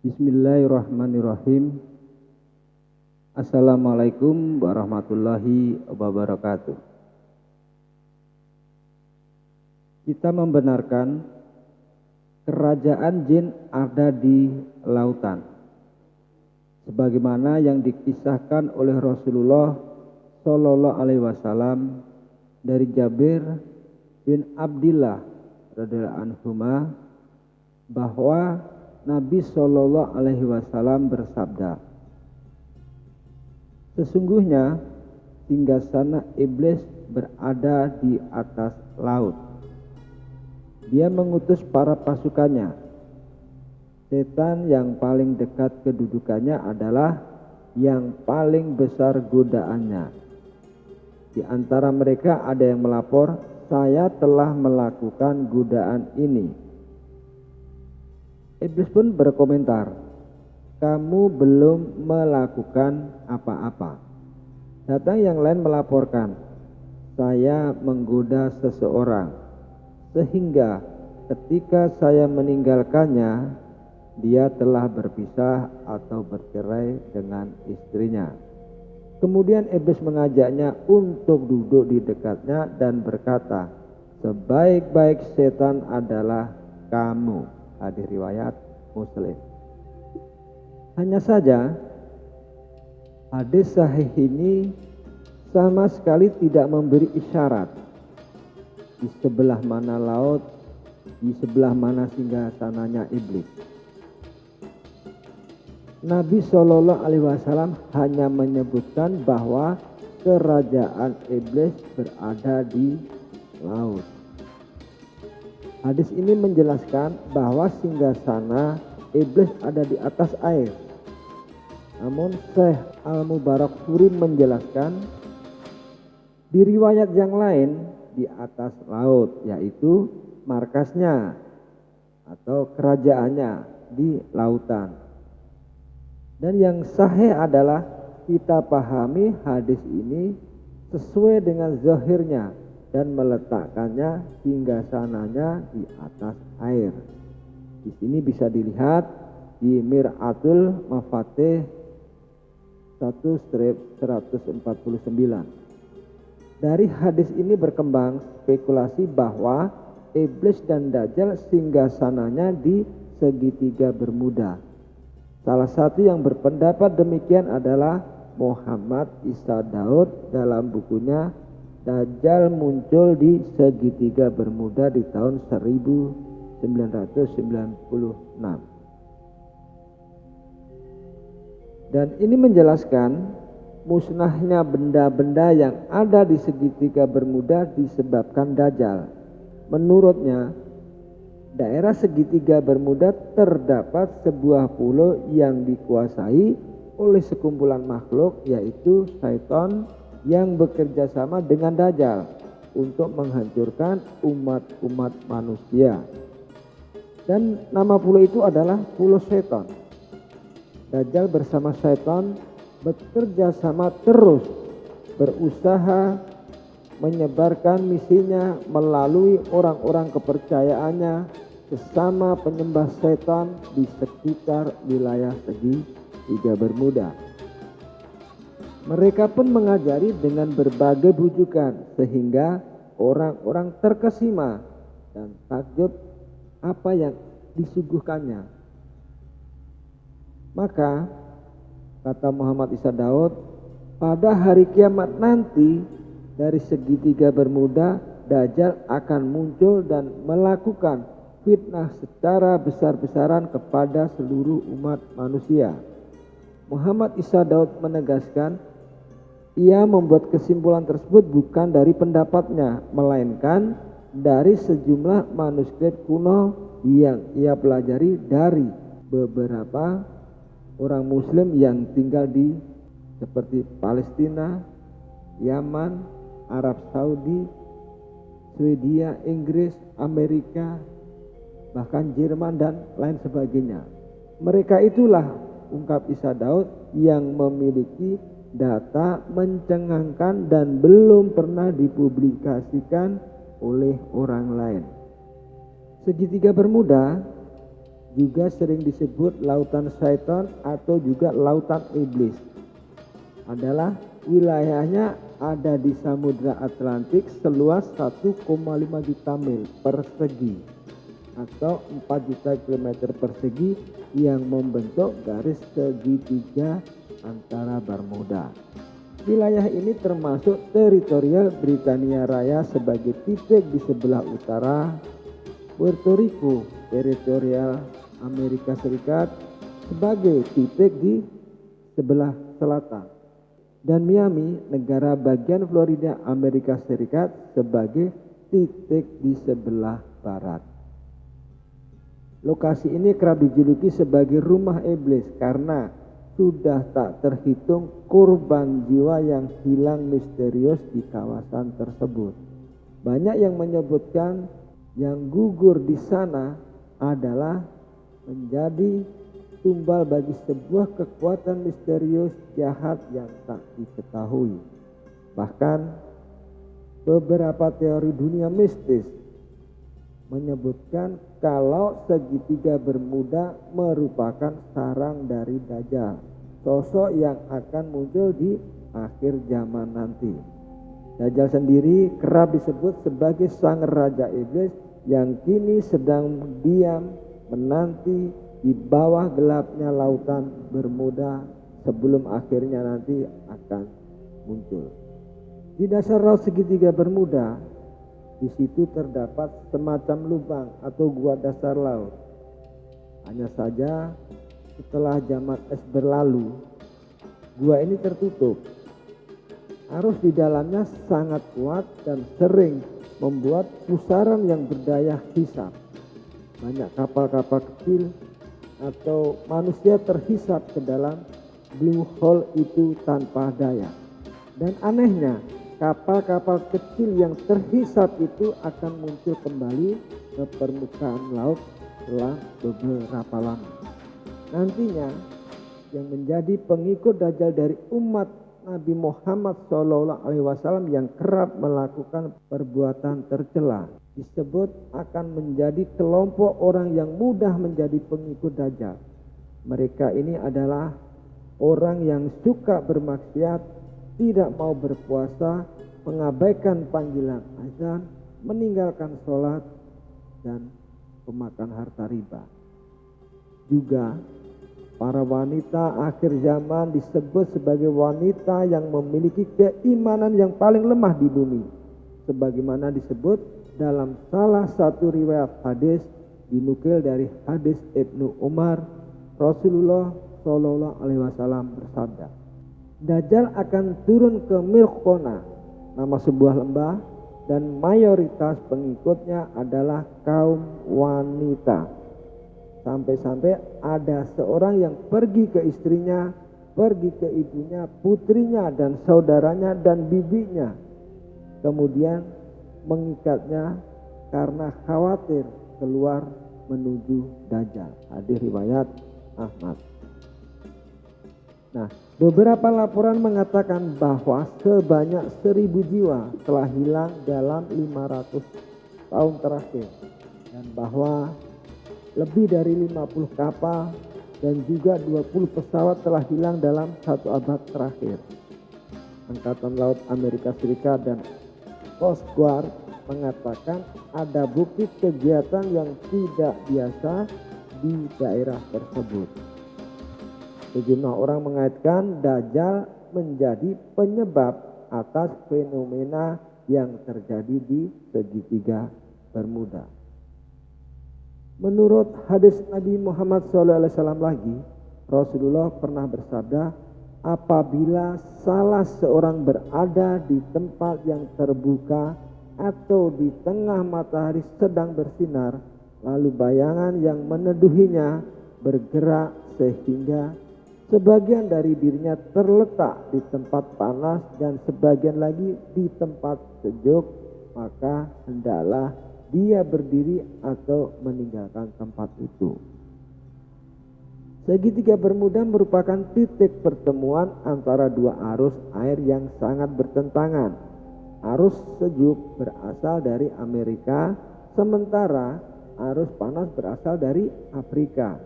Bismillahirrahmanirrahim. Assalamualaikum warahmatullahi wabarakatuh. Kita membenarkan kerajaan jin ada di lautan, sebagaimana yang dikisahkan oleh Rasulullah Shallallahu Alaihi Wasallam dari Jabir bin Abdillah radhiyallahu anhuma bahwa Nabi Shallallahu Alaihi Wasallam bersabda, sesungguhnya singgasana iblis berada di atas laut. Dia mengutus para pasukannya. Setan yang paling dekat kedudukannya adalah yang paling besar godaannya. Di antara mereka ada yang melapor, saya telah melakukan godaan ini. Iblis pun berkomentar, kamu belum melakukan apa-apa. Datang yang lain melaporkan, saya menggoda seseorang, sehingga ketika saya meninggalkannya, dia telah berpisah atau bercerai dengan istrinya. Kemudian iblis mengajaknya untuk duduk di dekatnya dan berkata, sebaik-baik setan adalah kamu. Hadis riwayat Muslim. Hanya saja hadis sahih ini sama sekali tidak memberi isyarat di sebelah mana laut, di sebelah mana singgasananya iblis. Nabi Shallallahu Alaihi Wasallam hanya menyebutkan bahwa kerajaan iblis berada di laut. Hadis ini menjelaskan bahwa singgasana iblis ada di atas air. Namun Syekh Al-Mubarakfuri menjelaskan di riwayat yang lain di atas laut, yaitu markasnya atau kerajaannya di lautan. Dan yang sahih adalah kita pahami hadis ini sesuai dengan zahirnya dan meletakkannya singgasananya di atas air. Di sini bisa dilihat di Mir'atul Mafatih 1/149. Dari hadis ini berkembang spekulasi bahwa iblis dan dajjal singgasananya di segitiga Bermuda. Salah satu yang berpendapat demikian adalah Muhammad Isa Daud dalam bukunya Dajjal muncul di segitiga Bermuda di tahun 1996. Dan ini menjelaskan musnahnya benda-benda yang ada di segitiga Bermuda disebabkan Dajjal. Menurutnya, daerah segitiga Bermuda terdapat sebuah pulau yang dikuasai oleh sekumpulan makhluk, yaitu syaitan yang bekerja sama dengan Dajjal untuk menghancurkan umat-umat manusia. Dan nama pulau itu adalah Pulau Setan. Dajjal bersama Setan bekerja sama terus, berusaha menyebarkan misinya melalui orang-orang kepercayaannya sesama penyembah setan di sekitar wilayah segitiga Bermuda. Mereka pun mengajari dengan berbagai bujukan sehingga orang-orang terkesima dan takjub apa yang disuguhkannya. Maka kata Muhammad Isa Daud, pada hari kiamat nanti dari segitiga Bermuda Dajjal akan muncul dan melakukan fitnah secara besar-besaran kepada seluruh umat manusia. Muhammad Isa Daud menegaskan, ia membuat kesimpulan tersebut bukan dari pendapatnya, melainkan dari sejumlah manuskrip kuno yang ia pelajari dari beberapa orang muslim yang tinggal di seperti Palestina, Yaman, Arab Saudi, Swedia, Inggris, Amerika, bahkan Jerman dan lain sebagainya. Mereka itulah, ungkap Isa Daud, yang memiliki data mencengangkan dan belum pernah dipublikasikan oleh orang lain. Segitiga Bermuda juga sering disebut lautan syaitan atau juga lautan iblis. Adalah wilayahnya ada di Samudra Atlantik seluas 1,5 juta mil persegi atau 4 juta kilometer persegi yang membentuk garis segitiga antara Bermuda. Wilayah ini termasuk teritorial Britania Raya sebagai titik di sebelah utara, Puerto Rico teritorial Amerika Serikat sebagai titik di sebelah selatan, dan Miami, negara bagian Florida Amerika Serikat sebagai titik di sebelah barat. Lokasi ini kerap dijuluki sebagai rumah iblis karena sudah tak terhitung korban jiwa yang hilang misterius di kawasan tersebut. Banyak yang menyebutkan yang gugur di sana adalah menjadi tumbal bagi sebuah kekuatan misterius jahat yang tak diketahui. Bahkan beberapa teori dunia mistis menyebutkan kalau segitiga Bermuda merupakan sarang dari Dajjal, sosok yang akan muncul di akhir zaman nanti. Dajjal sendiri kerap disebut sebagai sang raja iblis yang kini sedang diam menanti di bawah gelapnya lautan Bermuda sebelum akhirnya nanti akan muncul. Di dasar laut segitiga Bermuda, di situ terdapat semacam lubang atau gua dasar laut. Hanya saja setelah zaman es berlalu, gua ini tertutup. Arus di dalamnya sangat kuat dan sering membuat pusaran yang berdaya hisap. Banyak kapal-kapal kecil atau manusia terhisap ke dalam blue hole itu tanpa daya. Dan anehnya, kapal-kapal kecil yang terhisap itu akan muncul kembali ke permukaan laut setelah beberapa lama. Nantinya yang menjadi pengikut Dajjal dari umat Nabi Muhammad SAW yang kerap melakukan perbuatan tercela disebut akan menjadi kelompok orang yang mudah menjadi pengikut Dajjal. Mereka ini adalah orang yang suka bermaksiat, tidak mau berpuasa, mengabaikan panggilan azan, meninggalkan sholat, dan pemakan harta riba. Juga para wanita akhir zaman disebut sebagai wanita yang memiliki keimanan yang paling lemah di bumi, sebagaimana disebut dalam salah satu riwayat hadis dinukil dari hadis Ibnu Umar. Rasulullah SAW bersabda, Dajjal akan turun ke Mirkona, nama sebuah lembah, dan mayoritas pengikutnya adalah kaum wanita. Sampai-sampai ada seorang yang pergi ke istrinya, pergi ke ibunya, putrinya, dan saudaranya, dan bibinya. Kemudian mengikatnya karena khawatir keluar menuju Dajjal. Hadis riwayat Ahmad. Nah, beberapa laporan mengatakan bahwa sebanyak 1000 jiwa telah hilang dalam 500 tahun terakhir, dan bahwa lebih dari 50 kapal dan juga 20 pesawat telah hilang dalam 1 abad terakhir. Angkatan Laut Amerika Serikat dan Coast Guard mengatakan ada bukti kegiatan yang tidak biasa di daerah tersebut. Sejumlah orang mengaitkan Dajjal menjadi penyebab atas fenomena yang terjadi di segitiga Bermuda. Menurut hadis Nabi Muhammad SAW lagi, Rasulullah pernah bersabda, apabila salah seorang berada di tempat yang terbuka atau di tengah matahari sedang bersinar, lalu bayangan yang meneduhinya bergerak sehingga sebagian dari dirinya terletak di tempat panas dan sebagian lagi di tempat sejuk, maka hendaklah dia berdiri atau meninggalkan tempat itu. Segitiga Bermuda merupakan titik pertemuan antara dua arus air yang sangat bertentangan. Arus sejuk berasal dari Amerika, sementara arus panas berasal dari Afrika.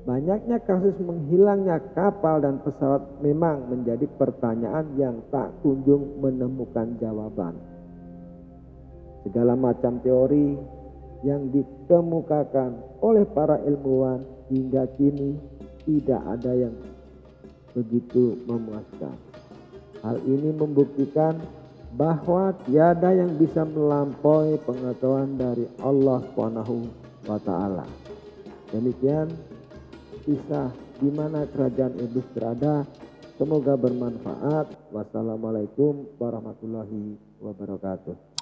Banyaknya kasus menghilangnya kapal dan pesawat memang menjadi pertanyaan yang tak kunjung menemukan jawaban. Segala macam teori yang dikemukakan oleh para ilmuwan hingga kini tidak ada yang begitu memuaskan. Hal ini membuktikan bahwa tiada yang bisa melampaui pengetahuan dari Allah Subhanahu wa taala. Demikian kisah di mana kerajaan iblis berada. Semoga bermanfaat. Wassalamualaikum warahmatullahi wabarakatuh.